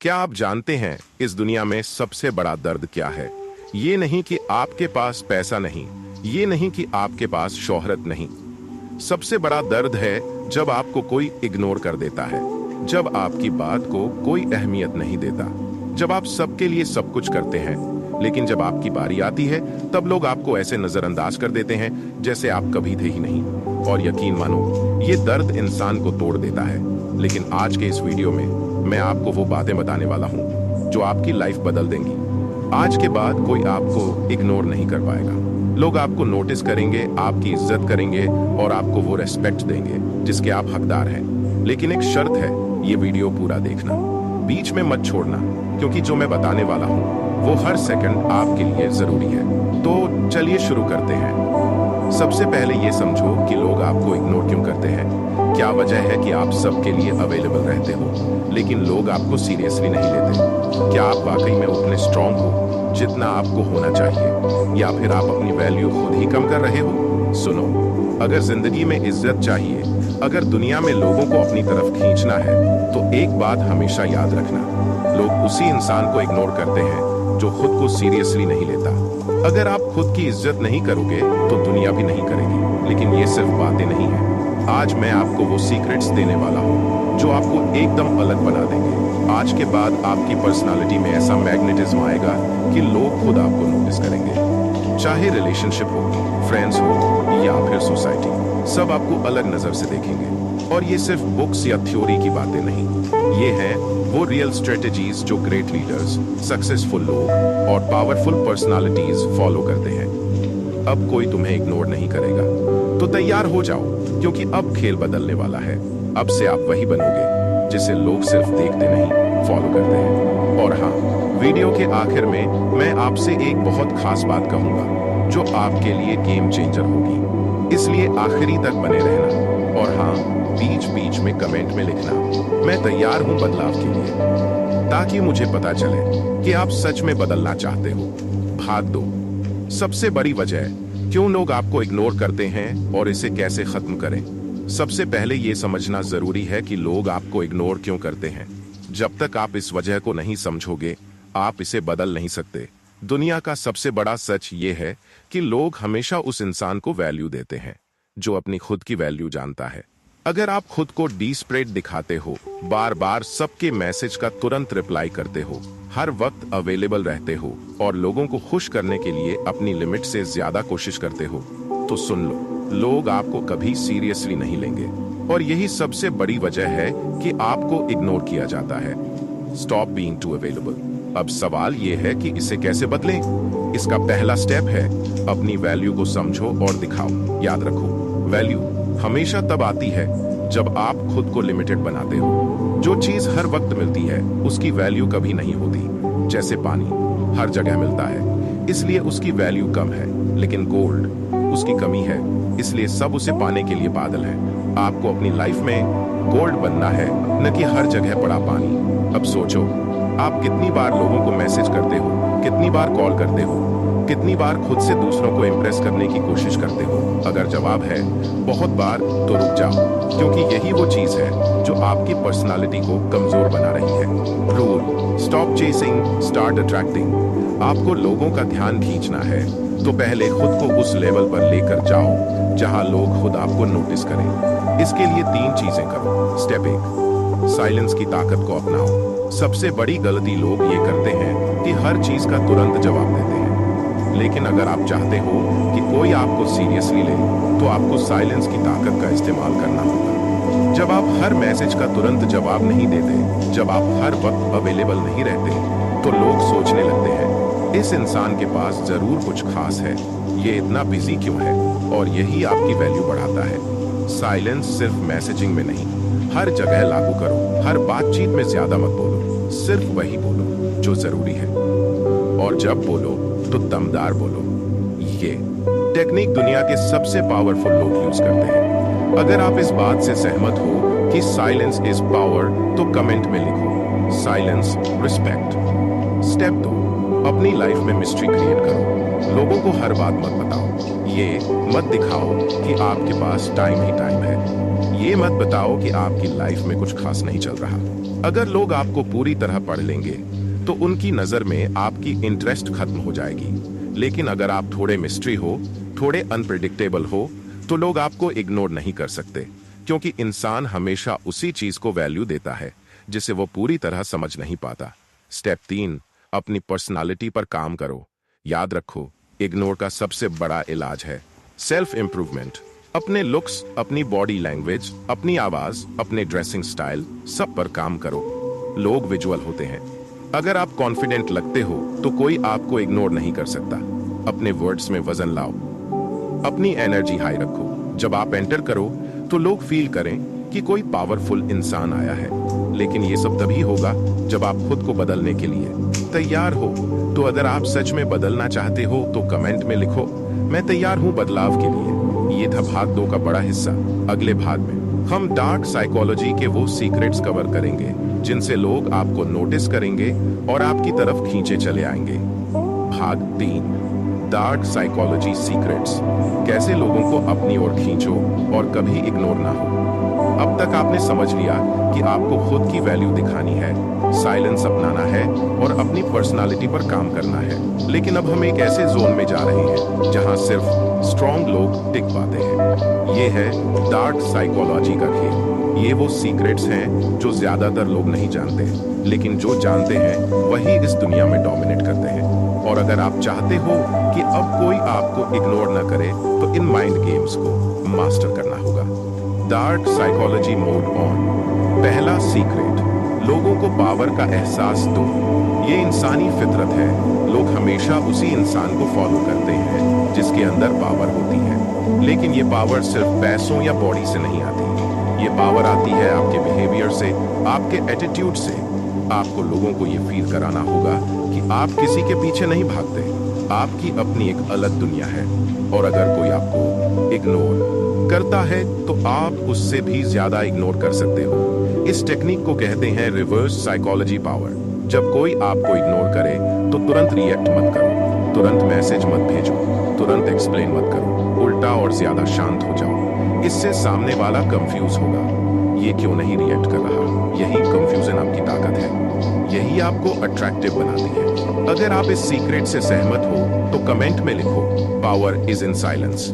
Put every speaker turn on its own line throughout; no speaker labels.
क्या आप जानते हैं इस दुनिया में सबसे बड़ा दर्द क्या है? ये नहीं कि आपके पास पैसा नहीं, ये नहीं कि आपके पास शोहरत नहीं। सबसे बड़ा दर्द है जब आपको कोई इग्नोर कर देता है, जब आपकी बात को कोई अहमियत नहीं देता, जब आप सबके लिए सब कुछ करते हैं, लेकिन जब आपकी बारी आती है तब लोग आपको ऐसे नजरअंदाज कर देते हैं जैसे आप कभी थे ही नहीं। और यकीन मानो, ये दर्द इंसान को तोड़ देता है। लेकिन आज के इस वीडियो में मैं आपको वो बातें बताने वाला हूँ जो आपकी लाइफ बदल देंगी। आज के बाद कोई आपको इग्नोर नहीं कर पाएगा। लोग आपको नोटिस करेंगे, आपकी इज्जत करेंगे और आपको वो रेस्पेक्ट देंगे जिसके आप हकदार हैं। लेकिन एक शर्त है, ये वीडियो पूरा देखना, बीच में मत छोड़ना, क्योंकि जो मैं बताने वाला हूँ वो हर सेकंड आपके लिए जरूरी है। तो चलिए शुरू करते हैं। सबसे पहले ये समझो कि लोग आपको इग्नोर क्यों करते हैं। क्या वजह है कि आप सबके लिए अवेलेबल रहते हो लेकिन लोग आपको सीरियसली नहीं लेते? क्या आप वाकई में उतने स्ट्रांग हो जितना आपको होना चाहिए, या फिर आप अपनी वैल्यू खुद ही कम कर रहे हो? सुनो, अगर जिंदगी में इज्जत चाहिए, अगर दुनिया में लोगों को अपनी तरफ खींचना है, तो एक बात हमेशा याद रखना, लोग उसी इंसान को इग्नोर करते हैं जो खुद को सीरियसली नहीं लेता। अगर आप खुद की इज्जत नहीं करोगे तो दुनिया भी नहीं करेगी। लेकिन ये सिर्फ बातें नहीं है, आज मैं आपको वो सीक्रेट्स देने वाला हूँ जो आपको एकदम अलग बना देंगे। आज के बाद आपकी पर्सनालिटी में ऐसा मैग्नेटिज्म आएगा कि लोग खुद आपको नोटिस करेंगे। चाहे रिलेशनशिप हो, फ्रेंड्स हो या फिर सोसाइटी, सब आपको अलग नजर से देखेंगे। और ये सिर्फ बुक्स या थ्योरी की बातें नहीं, ये हैं वो रियल स्ट्रेटेजीज जो ग्रेट लीडर्स, सक्सेसफुल लोग और पावरफुल पर्सनालिटीज फॉलो करते हैं। अब कोई तुम्हें इग्नोर नहीं करेगा, तो तैयार हो जाओ, क्योंकि अब खेल बदलने वाला है। अब से आप वही बनोगे जिसे लोग सिर्फ देखते नहीं, फॉलो करते हैं। और हाँ, वीडियो के आखिर में मैं आपसे एक बहुत खास बात कहूंगा जो आपके लिए गेम चेंजर होगी, इसलिए आखिरी तक बने रहना। और हाँ, बीच बीच में कमेंट में लिखना, मैं तैयार हूं बदलाव के लिए, ताकि मुझे पता चले कि आप सच में बदलना चाहते हो। भाग दो, सबसे बड़ी वजह क्यों लोग आपको इग्नोर करते हैं और इसे कैसे खत्म करें। सबसे पहले ये समझना जरूरी है कि लोग आपको इग्नोर क्यों करते हैं। जब तक आप इस वजह को नहीं समझोगे, आप इसे बदल नहीं सकते। दुनिया का सबसे बड़ा सच ये है कि लोग हमेशा उस इंसान को वैल्यू देते हैं जो अपनी खुद की वैल्यू जानता है। अगर आप खुद को डिस्परेट दिखाते हो, बार बार सबके मैसेज का तुरंत रिप्लाई करते हो, हर वक्त अवेलेबल रहते हो और लोगों को खुश करने के लिए अपनी लिमिट से ज्यादा कोशिश करते हो, तो सुन लो, लोग आपको कभी सीरियसली नहीं लेंगे। और यही सबसे बड़ी वजह है कि आपको इग्नोर किया जाता है। Stop being too available. अब सवाल यह है कि इसे कैसे बदलें। इसका पहला स्टेप है, अपनी वैल्यू को समझो और दिखाओ। याद रखो, वैल्यू हमेशा तब आती है जब आप खुद को लिमिटेड बनाते हो। जो चीज हर वक्त मिलती है उसकी वैल्यू कभी नहीं होती। जैसे पानी हर जगह मिलता है, इसलिए उसकी वैल्यू कम है, लेकिन गोल्ड, उसकी कमी है, इसलिए सब उसे पाने के लिए पागल हैं। आपको अपनी लाइफ में गोल्ड बनना है, न कि हर जगह पड़ा पानी। अब सोचो, आप कितनी बार लोगों को मैसेज करते हो, कितनी बार कॉल करते हो, कितनी बार खुद से दूसरों को इम्प्रेस करने की कोशिश करते हो? अगर जवाब है बहुत बार, तो रुक जाओ, क्योंकि यही वो चीज है जो आपकी पर्सनालिटी को कमजोर बना रही है। Rule, stop chasing, start attracting. आपको लोगों का ध्यान खींचना है तो पहले खुद को उस लेवल पर लेकर जाओ जहां लोग खुद आपको नोटिस करें। इसके लिए 3 चीजें करो। स्टेप 1, साइलेंस की ताकत को अपनाओ। सबसे बड़ी गलती लोग ये करते हैं कि हर चीज का तुरंत जवाब देते हैं। लेकिन अगर आप चाहते हो कि कोई आपको सीरियसली ले, तो आपको साइलेंस की ताकत का इस्तेमाल करना होगा। जब आप हर मैसेज का तुरंत जवाब नहीं देते, जब आप हर वक्त अवेलेबल नहीं रहते, तो लोग सोचने लगते हैं, इस इंसान के पास जरूर कुछ खास है, ये इतना बिजी क्यों है? और यही आपकी वैल्यू बढ़ाता है। साइलेंस सिर्फ मैसेजिंग में नहीं, हर जगह लागू करो। हर बातचीत में ज्यादा मत बोलो, सिर्फ वही बोलो जो जरूरी है। और जब बोलो तो दमदार बोलो। ये टेक्निक दुनिया के सबसे पावरफुल लोग यूज करते हैं। अगर आप इस बात से सहमत हो कि साइलेंस इज पावर, तो कमेंट में लिखो, साइलेंस रिस्पेक्ट। स्टेप 2, अपनी लाइफ में मिस्ट्री क्रिएट करो। लोगों को हर बात मत बताओ। ये मत दिखाओ कि आपके पास टाइम ही टाइम है। ये मत बताओ कि आपकी लाइफ में कुछ खास नहीं चल रहा। अगर लोग आपको पूरी तरह पढ़ लेंगे तो उनकी नजर में आपकी इंटरेस्ट खत्म हो जाएगी। लेकिन अगर आप थोड़े मिस्ट्री हो, थोड़े अनप्रिडिक्टेबल हो, तो लोग आपको इग्नोर नहीं कर सकते, क्योंकि इंसान हमेशा उसी चीज को वैल्यू देता है जिसे वो पूरी तरह समझ नहीं पाता। स्टेप 3, अपनी पर्सनालिटी पर काम करो। याद रखो, इग्नोर का सबसे बड़ा इलाज है सेल्फ इंप्रूवमेंट। अपने लुक्स, अपनी बॉडी लैंग्वेज, अपनी आवाज, अपने ड्रेसिंग स्टाइल, सब पर काम करो। लोग विजुअल होते हैं। अगर आप कॉन्फिडेंट लगते हो तो कोई आपको इग्नोर नहीं कर सकता। अपने वर्ड्स में वजन लाओ, अपनी एनर्जी हाई रखो। जब आप एंटर करो तो लोग फील करें कि कोई पावरफुल इंसान आया है। लेकिन ये सब तभी होगा जब आप खुद को बदलने के लिए तैयार हो। तो अगर आप सच में बदलना चाहते हो तो कमेंट में लिखो, मैं तैयार हूं बदलाव के लिए। ये था भाग 2 का बड़ा हिस्सा। अगले भाग में हम डार्क साइकोलॉजी के वो सीक्रेट्स कवर करेंगे जिनसे लोग आपको नोटिस करेंगे और आपकी तरफ खींचे चले आएंगे। भाग 3, डार्क साइकोलॉजी सीक्रेट्स, कैसे लोगों को अपनी ओर खींचो और कभी इग्नोर ना हो। अब तक आपने समझ लिया कि आपको खुद की वैल्यू दिखानी है, साइलेंस अपनाना है और अपनी पर्सनालिटी पर काम करना है। लेकिन अब हम एक ऐसे जोन में जा रहे हैं जहां सिर्फ स्ट्रॉन्ग लोग टिक पाते हैं। ये है डार्क साइकोलॉजी का खेल। ये वो सीक्रेट्स हैं जो ज्यादातर लोग नहीं जानते, लेकिन जो जानते हैं वही इस दुनिया में डोमिनेट करते हैं। और अगर आप चाहते हो कि अब कोई आपको इग्नोर ना करे तो इन माइंड गेम्स को मास्टर करना होगा। Dark psychology mode on. पहला सीक्रेट, लोगों को पावर का एहसास दो। ये इंसानी फितरत है। लोग हमेशा उसी इंसान को फॉलो करते हैं जिसके अंदर पावर होती है। लेकिन ये पावर सिर्फ पैसों या बॉडी से नहीं आती। ये पावर आती है आपके बिहेवियर से, आपके एटीट्यूड से। आपको लोगों को ये फील कराना होगा कि आप किसी के पीछे नहीं भागते, आपकी अपनी एक अलग दुनिया है। और अगर कोई आपको इग्नोर करता है तो आप उससे भी ज्यादा इग्नोर कर सकते हो। इस टेक्निक को कहते हैं रिवर्स साइकोलॉजी पावर। जब कोई आपको इग्नोर करे तो तुरंत रिएक्ट मत करो, तुरंत मैसेज मत भेजो, तुरंत एक्सप्लेन मत करो। उल्टा और ज्यादा शांत हो जाओ। इससे सामने वाला कंफ्यूज होगा, ये क्यों नहीं रिएक्ट कर रहा। यही कंफ्यूजन आपकी ताकत है, यही आपको अट्रैक्टिव बनाती है। अगर आप इस सीक्रेट से सहमत हो तो कमेंट में लिखो, पावर इज इन साइलेंस।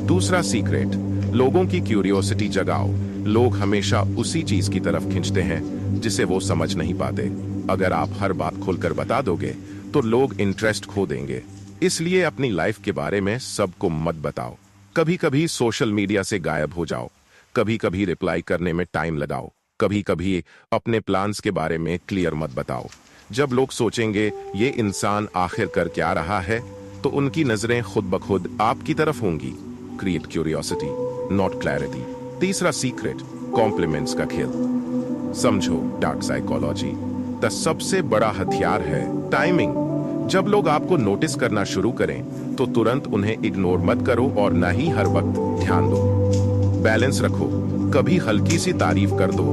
दूसरा सीक्रेट, लोगों की क्यूरियोसिटी जगाओ। लोग हमेशा उसी चीज की तरफ खींचते हैं जिसे वो समझ नहीं पाते। अगर आप हर बात खुलकर बता दोगे तो लोग इंटरेस्ट खो देंगे। इसलिए अपनी लाइफ के बारे में सबको मत बताओ। कभी कभी सोशल मीडिया से गायब हो जाओ, कभी कभी रिप्लाई करने में टाइम लगाओ, कभी कभी अपने प्लान्स के बारे में क्लियर मत बताओ। जब लोग सोचेंगे ये इंसान आखिर कर क्या रहा है, तो उनकी नजरें खुद ब खुद आपकी तरफ होंगी। Create curiosity, not clarity. तीसरा सीक्रेट, कॉम्प्लीमेंट्स का खेल। समझो, डार्क साइकोलॉजी का सबसे बड़ा हथियार है टाइमिंग। जब लोग आपको नोटिस करना शुरू करें तो तुरंत उन्हें इग्नोर मत करो और ना ही हर वक्त ध्यान दो। बैलेंस रखो, कभी हल्की सी तारीफ कर दो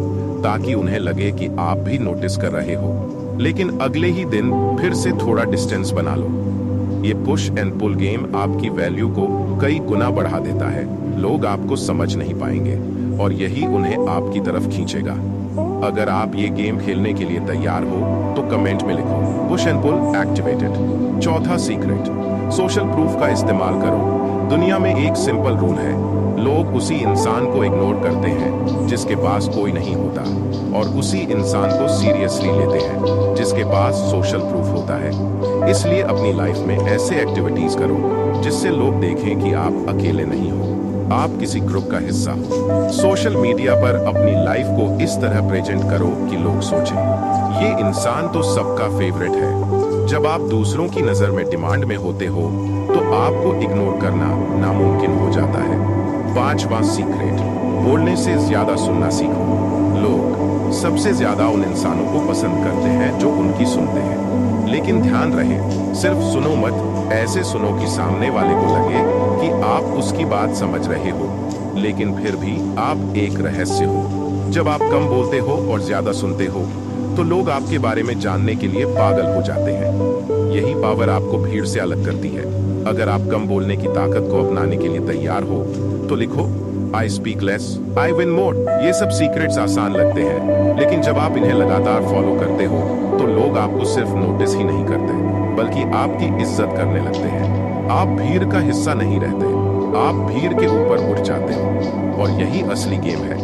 ताकि उन्हें लगे कि आप भी नोटिस कर रहे हो, लेकिन अगले ही दिन फिर से थोड़ा डिस्टेंस बना लो। ये पुश एंड पुल गेम आपकी वैल्यू को कई गुना बढ़ा देता है। लोग आपको समझ नहीं पाएंगे और यही उन्हें आपकी तरफ खींचेगा। अगर आप ये गेम खेलने के लिए तैयार हो तो कमेंट में लिखो, पुश एंड पुल एक्टिवेटेड। चौथा सीक्रेट, सोशल प्रूफ का इस्तेमाल करो। दुनिया में एक सिंपल रूल है, लोग उसी इंसान को इग्नोर करते हैं जिसके पास कोई नहीं होता, और उसी इंसान को सीरियसली लेते हैं जिसके पास सोशल प्रूफ होता है। इसलिए अपनी लाइफ में ऐसे एक्टिविटीज करो जिससे लोग देखें कि आप अकेले नहीं हो, आप किसी ग्रुप का हिस्सा हो। सोशल मीडिया पर अपनी लाइफ को इस तरह प्रेजेंट करो कि लोग सोचें, ये इंसान तो सबका फेवरेट है। जब आप दूसरों की नजर में डिमांड में होते हो तो आपको इग्नोर करना नामुमकिन हो जाता है। पांचवा सीक्रेट, बोलने से ज्यादा सुनना सीखो। लोग सबसे ज्यादा उन इंसानों को पसंद करते हैं जो उनकी सुनते हैं। लेकिन ध्यान रहे, सिर्फ सुनो मत, ऐसे सुनो कि सामने वाले को लगे कि आप उसकी बात समझ रहे हो, लेकिन फिर भी आप एक रहस्य हो। जब आप कम बोलते हो और ज्यादा सुनते हो तो लोग आपके बारे में जानने के लिए पागल हो जाते हैं। यही पावर आपको भीड़ से अलग करती है। अगर आप कम बोलने की ताकत को अपनाने के लिए तैयार हो तो लिखो, I speak less, I win मोर। ये सब सीक्रेट्स आसान लगते हैं, लेकिन जब आप इन्हें लगातार फॉलो करते हो तो लोग आपको सिर्फ नोटिस ही नहीं करते, बल्कि आपकी इज्जत करने लगते हैं। आप भीड़ का हिस्सा नहीं रहते, आप भीड़ के ऊपर उठ जाते हो। और यही असली गेम है।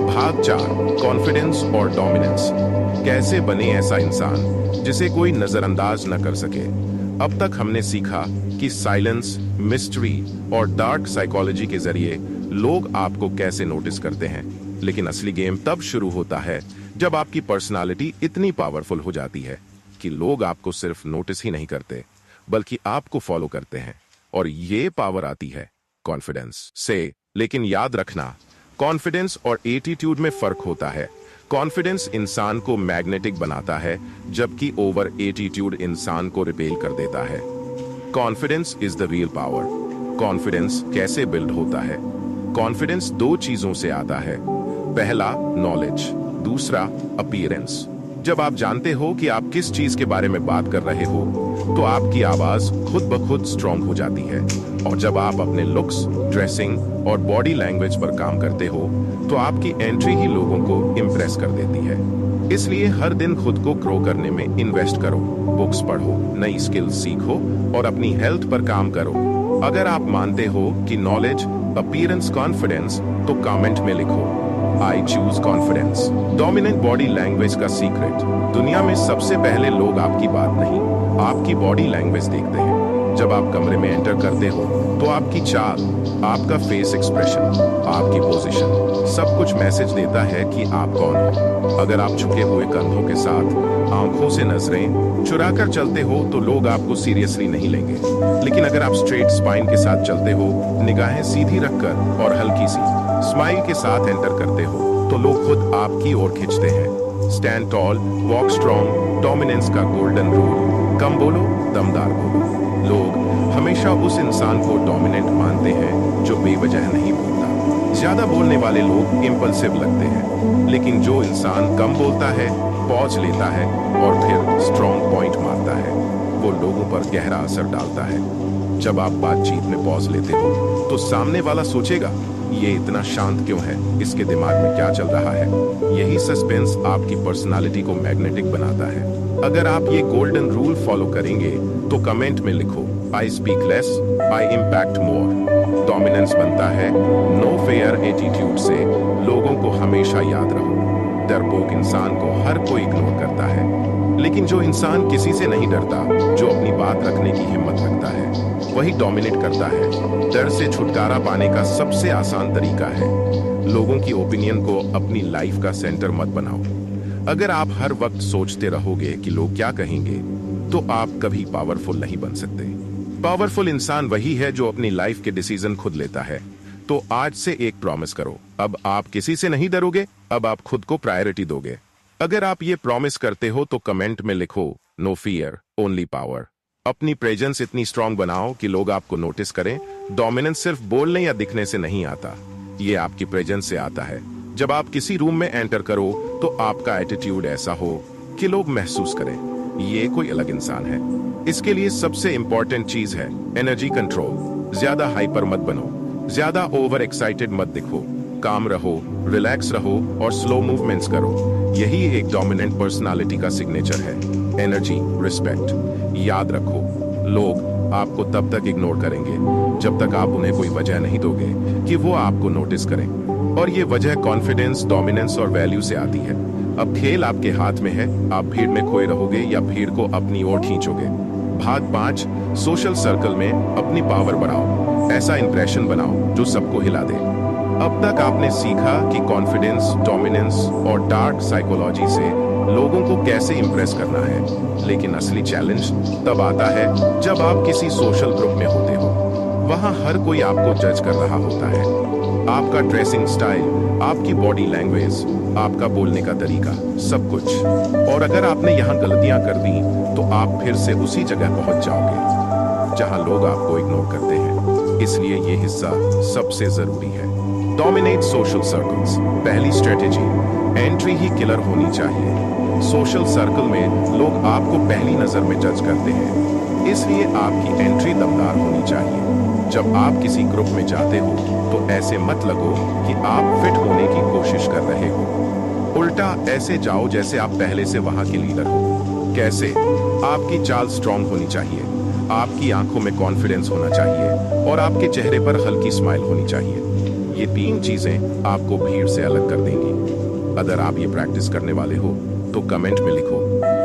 भाग 4, कॉन्फिडेंस और डोमिनेंस। कैसे बने ऐसा इंसान जिसे कोई नजरअंदाज न कर सके। अब तक हमने सीखा कि साइलेंस, मिस्ट्री और डार्क साइकोलॉजी के जरिए लोग आपको कैसे नोटिस करते हैं। लेकिन असली गेम तब शुरू होता है जब आपकी पर्सनालिटी इतनी पावरफुल हो जाती है कि लोग आपको सिर्फ नोटिस ही नहीं करते, बल्कि आपको फॉलो करते हैं। और ये पावर आती है कॉन्फिडेंस से। लेकिन याद रखना, कॉन्फिडेंस और एटीट्यूड में फर्क होता है। कॉन्फिडेंस इंसान को मैग्नेटिक बनाता है, जबकि ओवर एटीट्यूड इंसान को रिपेल कर देता है। Confidence is the real power. Confidence कैसे बिल्ड होता है? कॉन्फिडेंस 2 चीजों से आता है। पहला नॉलेज, दूसरा अपीयरेंस। जब आप जानते हो कि आप किस चीज के बारे में बात कर रहे हो, तो आपकी आवाज खुद ब खुद स्ट्रांग हो जाती है। और जब आप अपने लुक्स, ड्रेसिंग और बॉडी लैंग्वेज पर काम करते हो, तो आपकी एंट्री ही लोगों को इम्प्रेस कर देती है। इसलिए हर दिन खुद को ग्रो करने में इन्वेस्ट करो, बुक्स पढ़ो, नई स्किल्स सीखो और अपनी हेल्थ पर काम करो। अगर आप मानते हो कि नॉलेज अपीयरेंस कॉन्फिडेंस, तो कमेंट में लिखो I choose confidence. Dominant body language का सीक्रेट। दुनिया में सबसे पहले लोग आपकी बात नहीं, आपकी बॉडी लैंग्वेज देखते हैं। जब आप कमरे में एंटर करते हो तो आपकी चाल, आपका फेस एक्सप्रेशन, आपकी पोजीशन सब कुछ मैसेज देता है कि आप कौन हो। अगर आप झुके हुए कंधों के साथ आंखों से नजरें चुराकर चलते हो तो लोग आपको सीरियसली नहीं लेंगे। लेकिन अगर आप स्ट्रेट स्पाइन के साथ चलते हो, निगाहें सीधी रखकर और हल्की सी स्माइल के साथ एंटर करते हो, तो लोग खुद आपकी ओर खींचते हैं। Stand toll, walk strong, dominance का गोल्डन रूल। कम बोलो, दमदार बोलो। लोग हमेशा उस इंसान को डोमिनेंट मानते हैं जो बेवजह नहीं बोलता। ज्यादा बोलने वाले लोग इम्पल्सिव लगते हैं, लेकिन जो इंसान कम बोलता है, पॉज लेता है और फिर स्ट्रॉन्ग पॉइंट मारता है, वो लोगों पर गहरा असर डालता है। जब आप बातचीत में पॉज लेते हो तो सामने वाला सोचेगा, ये इतना शांत क्यों है, इसके दिमाग में क्या चल रहा है। यही सस्पेंस आपकी पर्सनालिटी को मैग्नेटिक बनाता है। अगर आप ये गोल्डन रूल फॉलो करेंगे तो कमेंट में लिखो I speak less, I impact more. Dominance बनता है नो फेयर एटीट्यूड से। लोगों को हमेशा याद रहो, डरपोक इंसान को हर कोई इग्नोर करता है, लेकिन जो इंसान किसी से नहीं डरता, जो अपनी बात रखने की हिम्मत रखता है, वही डोमिनेट करता है। डर से छुटकारा पाने का सबसे आसान तरीका है लोगों की ओपिनियन को अपनी लाइफ का सेंटर मत बनाओ। अगर आप हर वक्त सोचते रहोगे कि लोग क्या कहेंगे, तो आप कभी पावरफुल नहीं बन सकते। पावरफुल इंसान वही है जो अपनी लाइफ के डिसीजन खुद लेता है। तो आज से एक प्रॉमिस करो, अब आप किसी से नहीं डरोगे, अब आप खुद को प्रायोरिटी दोगे। अगर आप ये प्रॉमिस करते हो तो कमेंट में लिखो नो फियर, ओनली पावर। अपनी प्रेजेंस इतनी स्ट्रांग बनाओ कि लोग आपको नोटिस करें। डोमिनेंस सिर्फ बोलने या दिखने से नहीं आता, ये आपकी प्रेजेंस से आता है। जब आप किसी रूम में एंटर करो तो आपका एटीट्यूड ऐसा हो कि लोग महसूस करें ये कोई अलग इंसान है। इसके लिए सबसे इंपॉर्टेंट चीज है एनर्जी कंट्रोल। ज्यादा हाइपर मत बनो, ज्यादा ओवर एक्साइटेड मत दिखो। काम रहो, रिलैक्स रहो और स्लो मूवमेंट्स करो। यही एक डोमिनेंट पर्सनालिटी का सिग्नेचर है। Energy, respect. याद रखो, लोग आपको तब तक इग्नोर करेंगे जब तक आप उन्हें कोई वजह नहीं दोगे कि वो आपको नोटिस करें। और ये वजह कॉन्फिडेंस, डोमिनेंस और वैल्यू से आती है। अब खेल आपके हाथ में है, आप भीड़ में खोए रहोगे या भीड़ को अपनी ओर खींचोगे। भाग 5, सोशल सर्कल में अपनी पावर बढ़ाओ। ऐसा इंप्रेशन बनाओ जो सबको हिला दे। अब तक आपने सीखा कि कॉन्फिडेंस, डोमिनेंस और डार्क साइकोलॉजी से लोगों को कैसे इंप्रेस करना है। लेकिन असली चैलेंज तब आता है जब आप किसी सोशल ग्रुप में होते हो। वहां हर कोई आपको जज कर रहा होता है। आपका ड्रेसिंग स्टाइल, आपकी बॉडी लैंग्वेज, आपका बोलने का तरीका, सब कुछ। और अगर आपने यहाँ गलतियां कर दी तो आप फिर से उसी जगह पहुंच जाओगे जहां लोग आपको इग्नोर करते हैं। इसलिए ये हिस्सा सबसे जरूरी है। Dominate social circles. पहली स्ट्रेटेजी, एंट्री ही किलर होनी चाहिए। सोशल सर्कल में लोग आपको पहली नजर में जज करते हैं, इसलिए आपकी एंट्री दमदार होनी चाहिए। जब आप किसी ग्रुप में जाते हो तो ऐसे मत लगो कि आप फिट होने की कोशिश कर रहे हो। उल्टा ऐसे जाओ जैसे आप पहले से वहां के लीडर हो। कैसे? आपकी चाल स्ट्रांग होनी चाहिए, आपकी आंखों में कॉन्फिडेंस होना चाहिए और आपके चेहरे पर हल्की स्माइल होनी चाहिए। ये 3 चीजें आपको भीड़ से अलग कर देंगी। अगर आप ये प्रैक्टिस करने वाले हो तो कमेंट में लिखो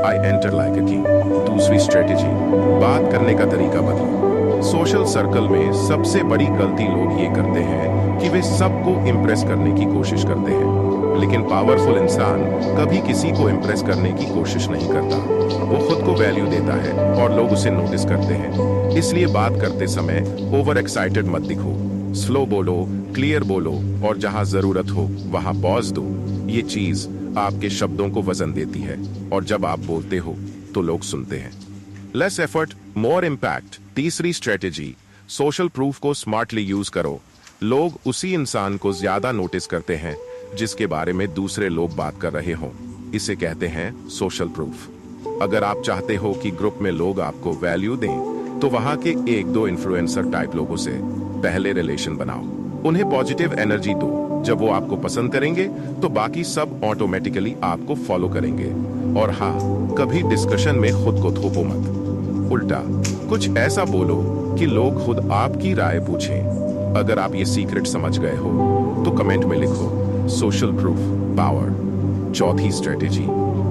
I enter like a king. दूसरी स्ट्रेटेजी, बात करने का तरीका बदलो। सोशल सर्कल में सबसे बड़ी गलती लोग ये करते हैं कि वे सबको इम्प्रेस करने की कोशिश करते हैं, लेकिन पावरफुल इंसान कभी किसी को इम्प्रेस करने की कोशिश नहीं करता। वो खुद को वैल्यू देता है और लोग उसे नोटिस करते हैं। इसलिए बात करते समय ओवर एक्साइटेड मत दिखो, स्लो बोलो, क्लियर बोलो और जहां जरूरत हो वहां पॉज दो। ये चीज आपके शब्दों को वजन देती है और जब आप बोलते हो तो लोग सुनते हैं। Less effort more impact. तीसरी स्ट्रेटेजी, सोशल प्रूफ को स्मार्टली यूज करो। लोग उसी इंसान को ज्यादा नोटिस करते हैं जिसके बारे में दूसरे लोग बात कर रहे हों। इसे कहते हैं सोशल प्रूफ। अगर आप चाहते हो कि ग्रुप में लोग आपको वैल्यू दें तो वहां के 1-2 इन्फ्लुएंसर टाइप लोगों से पहले रिलेशन बनाओ। उन्हें पॉजिटिव एनर्जी दो। जब वो आपको पसंद करेंगे तो बाकी सब ऑटोमेटिकली आपको फॉलो करेंगे। और हाँ, कभी डिस्कशन में खुद को थोपो मत। उल्टा कुछ ऐसा बोलो कि लोग खुद आपकी राय पूछें। अगर आप ये सीक्रेट समझ गए हो तो कमेंट में लिखो सोशल प्रूफ पावर। चौथी स्ट्रेटेजी,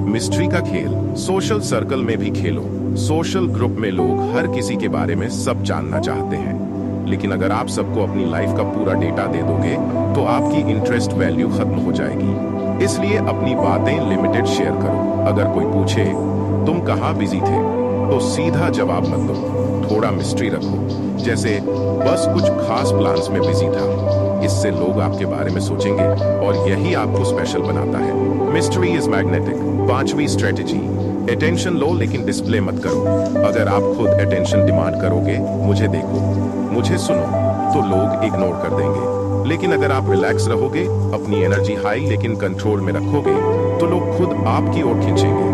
मिस्ट्री का खेल। सोशल सर्कल में भी खेलो। सोशल ग्रुप में लोग हर किसी के बारे में सब जानना चाहते हैं, लेकिन अगर आप सबको अपनी लाइफ का पूरा डेटा दे दोगे तो आपकी इंटरेस्ट वैल्यू खत्म हो जाएगी। इसलिए अपनी बातें लिमिटेड शेयर करो। अगर कोई पूछे तुम कहाँ बिजी थे तो सीधा जवाब मत दो, थोड़ा मिस्ट्री रखो, जैसे बस कुछ खास प्लान्स में बिजी था। इससे लोग आपके बारे में सोचेंगे और यही आपको स्पेशल बनाता है। Mystery is magnetic. पांचवी स्ट्रेटेजी, अटेंशन लो लेकिन डिस्प्ले मत करो। अगर आप खुद अटेंशन डिमांड करोगे, मुझे देखो, मुझे सुनो, तो लोग इग्नोर कर देंगे। लेकिन अगर आप रिलैक्स रहोगे, अपनी एनर्जी हाई लेकिन कंट्रोल में रखोगे, तो लोग खुद आपकी ओर खींचेंगे।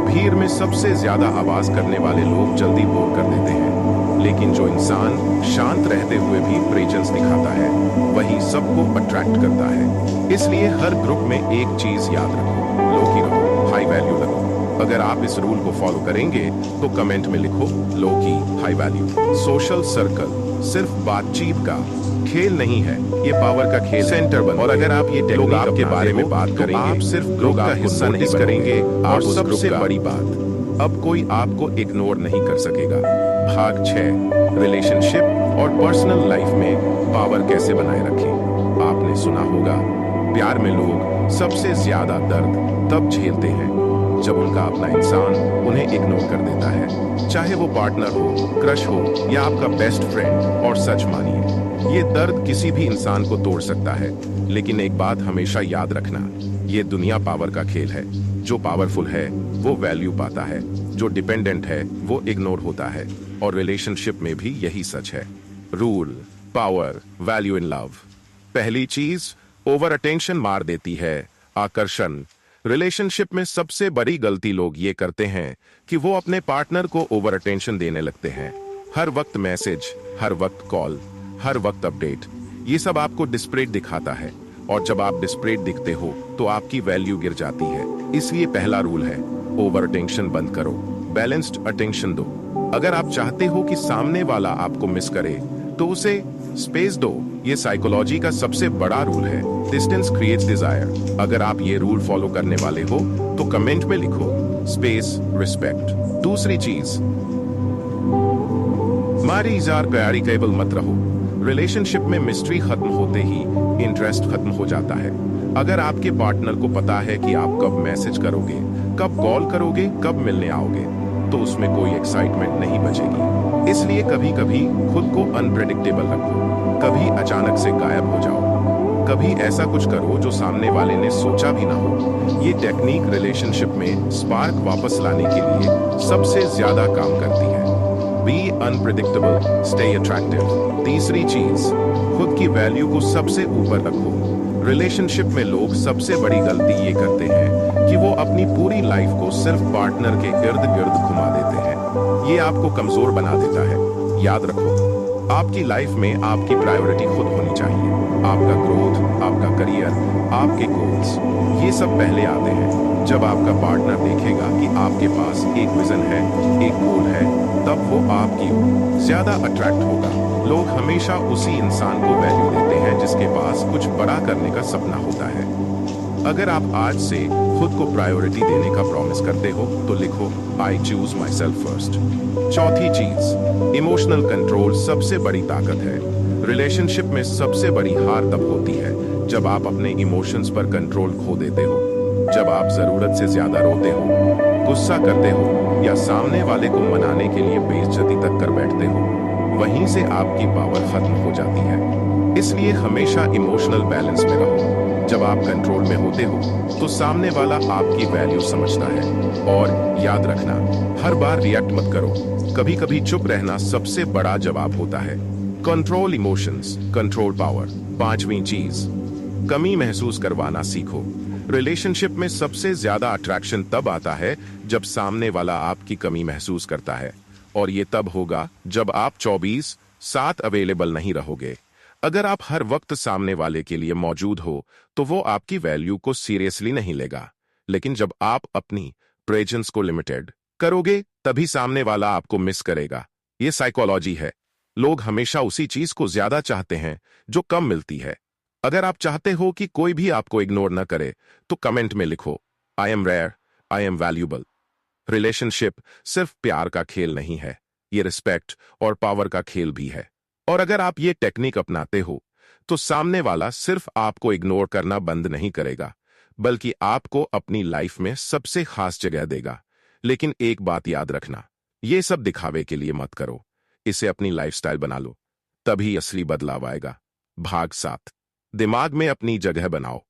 भीड़ में सबसे ज्यादा आवाज करने वाले लोग जल्दी बोर कर देते हैं, लेकिन जो इंसान शांत रहते हुए भी प्रेजेंस दिखाता है वही सबको अट्रैक्ट करता है। इसलिए हर ग्रुप में एक चीज याद रखो, लो की रहो, हाई वैल्यू लगो। अगर आप इस रूल को फॉलो करेंगे तो कमेंट में लिखो लो की हाई वैल्यू। सोशल सर्कल सिर्फ बातचीत का खेल नहीं है, ये पावर का खेल सेंटर बन। और अगर आप ये लोग आपके बारे में बात करेंगे, आप सिर्फ ग्रुप का हिस्सा नहीं करेंगे। और सबसे बड़ी बात, अब कोई आपको इग्नोर नहीं कर सकेगा। भाग 6, रिलेशनशिप और पर्सनल लाइफ में पावर कैसे बनाए रखें। आपने सुना होगा, प्यार में लोग सबसे ज्यादा दर्द तब झेलते हैं जब उनका अपना इंसान उन्हें इग्नोर कर देता है, चाहे वो पार्टनर हो, क्रश हो या आपका बेस्ट फ्रेंड। और सच मानिए, ये दर्द किसी भी इंसान को तोड़ सकता है, लेकिन एक बात हमेशा याद रखना, ये दुनिया पावर का खेल है। जो पावरफुल है वो वैल्यू पाता है, जो डिपेंडेंट है वो इग्नोर होता है। और रिलेशनशिप में भी यही सच है। Rule, power, value in love. पहली चीज, ओवर अटेंशन मार देती है आकर्षण। रिलेशनशिप में सबसे बड़ी गलती लोग ये करते हैं कि वो अपने पार्टनर को ओवर अटेंशन देने लगते हैं। हर वक्त मैसेज, हर वक्त कॉल, हर वक्त अपडेट। ये सब आपको डिस्परेट दिखाता है, और जब आप डिस्परेट दिखते हो तो आपकी वैल्यू गिर जाती है। इसलिए पहला रूल है, ओवर अटेंशन बंद करो, बैलेंस्ड अटेंशन दो। अगर आप चाहते हो कि सामने वाला आपको मिस करे तो उसे स्पेस दो। ये साइकोलॉजी का सबसे बड़ा रूल है, डिस्टेंस क्रिएट्स डिजायर। अगर आप ये रूल फॉलो करने वाले हो तो कमेंट में लिखो स्पेस रिस्पेक्ट। दूसरी चीज, मारी इजार प्यारी केवल मत रहो। रिलेशनशिप में मिस्ट्री खत्म होते ही इंटरेस्ट खत्म हो जाता है। अगर आपके पार्टनर को पता है कि आप कब मैसेज करोगे, कब कॉल करोगे, कब मिलने आओगे, तो उसमें कोई एक्साइटमेंट नहीं बचेगी। इसलिए कभी कभी खुद को अनप्रेडिक्टेबल रखो। कभी अचानक से गायब हो जाओ, कभी ऐसा कुछ करो जो सामने वाले ने सोचा भी ना हो। ये टेक्निक रिलेशनशिप में स्पार्क वापस लाने के लिए सबसे ज्यादा काम करती है। Be unpredictable, stay attractive. तीसरी चीज, खुद की वैल्यू को सबसे ऊपर रखो। रिलेशनशिप में लोग सबसे बड़ी गलती ये करते हैं कि वो अपनी पूरी लाइफ को सिर्फ पार्टनर के इर्द गिर्द घुमा देते हैं। ये आपको कमजोर बना देता है। याद रखो, आपकी लाइफ में आपकी प्रायोरिटी खुद होनी चाहिए। आपका ग्रोथ, आपका करियर, आपके गोल्स, ये सब पहले आते हैं। जब आपका पार्टनर देखेगा कि आपके पास एक विजन है, एक गोल है, तब वो आपकी ओर ज्यादा अट्रैक्ट होगा। लोग हमेशा उसी इंसान को वैल्यू देते हैं जिसके पास कुछ बड़ा करने का सपना होता है। अगर आप आज से खुद को प्रायोरिटी देने का प्रॉमिस करते हो तो लिखो, I choose my self first. चौथी चीज, इमोशनल कंट्रोल सबसे बड़ी ताकत है। रिलेशनशिप में सबसे बड़ी हार तब होती है जब आप अपने इमोशंस पर कंट्रोल खो देते हो। जब आप जरूरत से ज्यादा रोते हो, गुस्सा करते हो या सामने वाले को मनाने के लिए बेइज्जती तक कर बैठते हो, वहीं से आपकी पावर खत्म हो जाती है। इसलिए हमेशा इमोशनल बैलेंस में रहो। जब आप कंट्रोल में होते हो तो सामने वाला आपकी वैल्यू समझता है। और याद रखना, हर बार रिएक्ट मत करो। कभी कभी चुप रहना सबसे बड़ा जवाब होता है। Control emotions, control power. पांचवी चीज, कमी महसूस करवाना सीखो। रिलेशनशिप में सबसे ज्यादा अट्रैक्शन तब आता है जब सामने वाला आपकी कमी महसूस करता है, और ये तब होगा जब आप 24/7 अवेलेबल नहीं रहोगे। अगर आप हर वक्त सामने वाले के लिए मौजूद हो तो वो आपकी वैल्यू को सीरियसली नहीं लेगा। लेकिन जब आप अपनी प्रेजेंस को लिमिटेड करोगे, तभी सामने वाला आपको मिस करेगा। ये साइकोलॉजी है। लोग हमेशा उसी चीज को ज्यादा चाहते हैं जो कम मिलती है। अगर आप चाहते हो कि कोई भी आपको इग्नोर न करे तो कमेंट में लिखो, I am rare, I am valuable. Relationship सिर्फ प्यार का खेल नहीं है, ये रिस्पेक्ट और पावर का खेल भी है। और अगर आप ये टेक्निक अपनाते हो तो सामने वाला सिर्फ आपको इग्नोर करना बंद नहीं करेगा, बल्कि आपको अपनी लाइफ में सबसे खास जगह देगा। लेकिन एक बात याद रखना, ये सब दिखावे के लिए मत करो, इसे अपनी लाइफस्टाइल बना लो, तभी असली बदलाव आएगा। भाग 7, दिमाग में अपनी जगह बनाओ।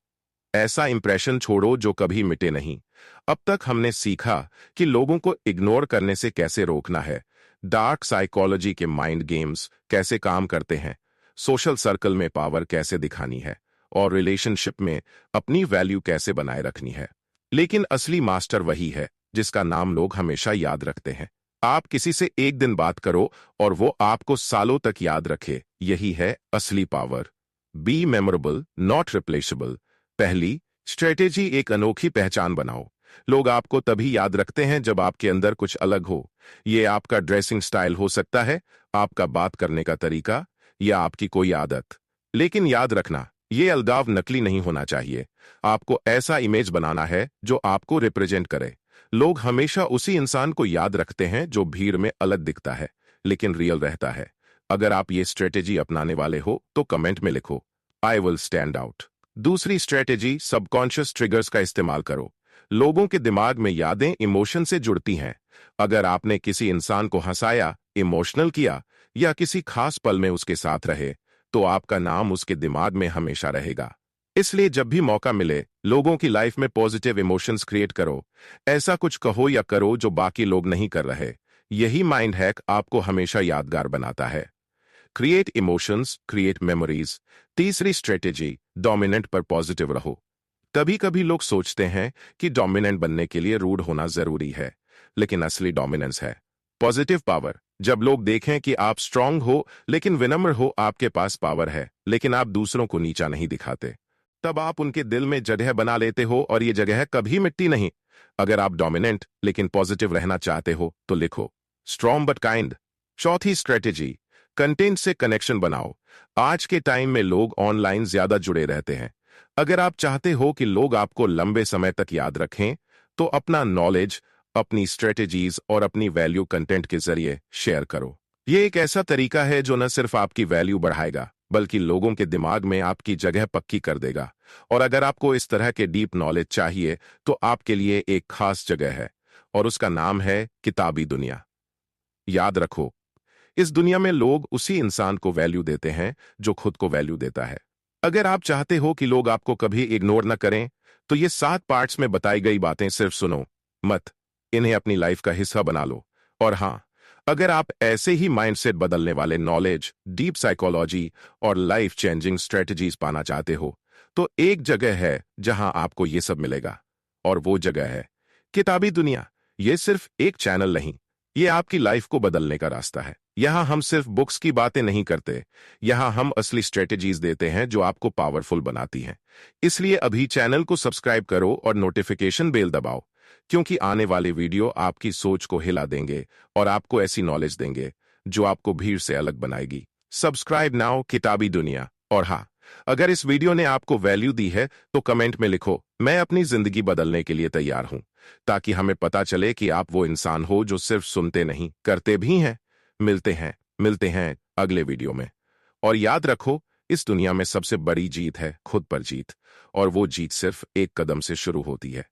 ऐसा इंप्रेशन छोड़ो जो कभी मिटे नहीं। अब तक हमने सीखा कि लोगों को इग्नोर करने से कैसे रोकना है, डार्क साइकोलॉजी के माइंड गेम्स कैसे काम करते हैं, सोशल सर्कल में पावर कैसे दिखानी है, और रिलेशनशिप में अपनी वैल्यू कैसे बनाए रखनी है। लेकिन असली मास्टर वही है जिसका नाम लोग हमेशा याद रखते हैं। आप किसी से एक दिन बात करो और वो आपको सालों तक याद रखे, यही है असली power. Be memorable, not replaceable. पहली स्ट्रेटेजी, एक अनोखी पहचान बनाओ। लोग आपको तभी याद रखते हैं जब आपके अंदर कुछ अलग हो। ये आपका ड्रेसिंग स्टाइल हो सकता है, आपका बात करने का तरीका, या आपकी कोई आदत। लेकिन याद रखना, ये अलगाव नकली नहीं होना चाहिए। आपको ऐसा इमेज बनाना है जो आपको रिप्रेजेंट करे। लोग हमेशा उसी इंसान को याद रखते हैं जो भीड़ में अलग दिखता है लेकिन रियल रहता है। अगर आप ये स्ट्रेटेजी अपनाने वाले हो तो कमेंट में लिखो, आई विल स्टैंड आउट। दूसरी स्ट्रेटेजी, सबकॉन्शियस ट्रिगर्स का इस्तेमाल करो। लोगों के दिमाग में यादें इमोशन से जुड़ती हैं। अगर आपने किसी इंसान को हंसाया, इमोशनल किया, या किसी खास पल में उसके साथ रहे, तो आपका नाम उसके दिमाग में हमेशा रहेगा। इसलिए जब भी मौका मिले, लोगों की लाइफ में पॉजिटिव इमोशंस क्रिएट करो। ऐसा कुछ कहो या करो जो बाकी लोग नहीं कर रहे। यही माइंड हैक आपको हमेशा यादगार बनाता है। Create emotions, create memories. तीसरी स्ट्रेटेजी, डोमिनेंट पर पॉजिटिव रहो। कभी कभी लोग सोचते हैं कि डोमिनेंट बनने के लिए रूड होना जरूरी है, लेकिन असली डोमिनेंस है पॉजिटिव पावर। जब लोग देखें कि आप स्ट्रांग हो लेकिन विनम्र हो, आपके पास पावर है, लेकिन आप दूसरों को नीचा नहीं दिखाते, तब आप उनके दिल में जगह बना लेते हो और ये जगह कभी मिटती नहीं। अगर आप डोमिनेंट लेकिन पॉजिटिव रहना चाहते हो तो लिखो, स्ट्रांग बट काइंड। चौथी स्ट्रेटेजी, कंटेंट से कनेक्शन बनाओ। आज के टाइम में लोग ऑनलाइन ज्यादा जुड़े रहते हैं। अगर आप चाहते हो कि लोग आपको लंबे समय तक याद रखें, तो अपना नॉलेज, अपनी स्ट्रेटेजीज और अपनी वैल्यू कंटेंट के जरिए शेयर करो। ये एक ऐसा तरीका है जो न सिर्फ आपकी वैल्यू बढ़ाएगा बल्कि लोगों के दिमाग में आपकी जगह पक्की कर देगा। और अगर आपको इस तरह के डीप नॉलेज चाहिए तो आपके लिए एक खास जगह है, और उसका नाम है किताबी दुनिया। याद रखो, इस दुनिया में लोग उसी इंसान को वैल्यू देते हैं जो खुद को वैल्यू देता है। अगर आप चाहते हो कि लोग आपको कभी इग्नोर न करें, तो ये 7 पार्ट्स में बताई गई बातें सिर्फ सुनो मत, इन्हें अपनी लाइफ का हिस्सा बना लो। और हाँ, अगर आप ऐसे ही माइंडसेट बदलने वाले नॉलेज, डीप साइकोलॉजी और लाइफ चेंजिंग स्ट्रेटजीज पाना चाहते हो, तो एक जगह है जहां आपको ये सब मिलेगा, और वो जगह है किताबी दुनिया। ये सिर्फ एक चैनल नहीं, ये आपकी लाइफ को बदलने का रास्ता है। यहाँ हम सिर्फ बुक्स की बातें नहीं करते, यहाँ हम असली स्ट्रेटेजीज देते हैं जो आपको पावरफुल बनाती हैं। इसलिए अभी चैनल को सब्सक्राइब करो और नोटिफिकेशन बेल दबाओ, क्योंकि आने वाले वीडियो आपकी सोच को हिला देंगे और आपको ऐसी नॉलेज देंगे जो आपको भीड़ से अलग बनाएगी। सब्सक्राइब नाउ किताबी दुनिया। और हाँ, अगर इस वीडियो ने आपको वैल्यू दी है तो कमेंट में लिखो, मैं अपनी जिंदगी बदलने के लिए तैयार हूं, ताकि हमें पता चले कि आप वो इंसान हो जो सिर्फ सुनते नहीं, करते भी हैं। मिलते हैं अगले वीडियो में। और याद रखो, इस दुनिया में सबसे बड़ी जीत है खुद पर जीत, और वो जीत सिर्फ एक कदम से शुरू होती है।